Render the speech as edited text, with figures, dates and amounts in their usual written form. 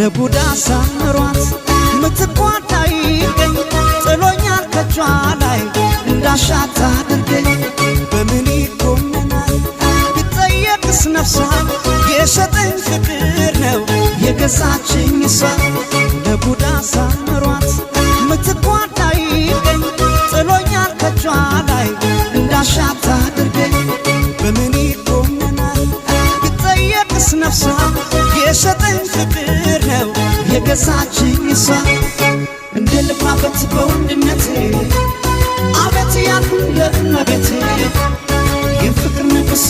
ቡዳ ሳምሯት ምትቋዳ ይገኝ ጥሎኛል ከጇ ላይ እንዳሻት አድርገኝ በምን ይኮነናል ቢጠየቅስ ነፍሷ የሸጠኝ ፍቅር ነው የገዛችኝ እሷ ቡዳ ሳምሯት ምትቋዳ ይገኝ ጥሎኛል ከጇ ላይ እንዳሻት አድርገኝ በምን ይኮነናል ቢጠየቅስ ነፍሷ የሸጠኝ ፍቅር ነው የገዛችኝ እሷ እንደ ልፋበት በወንድነቴ አቤት ያልኩ ለእመቤቴ የፍቅር ንጉሥ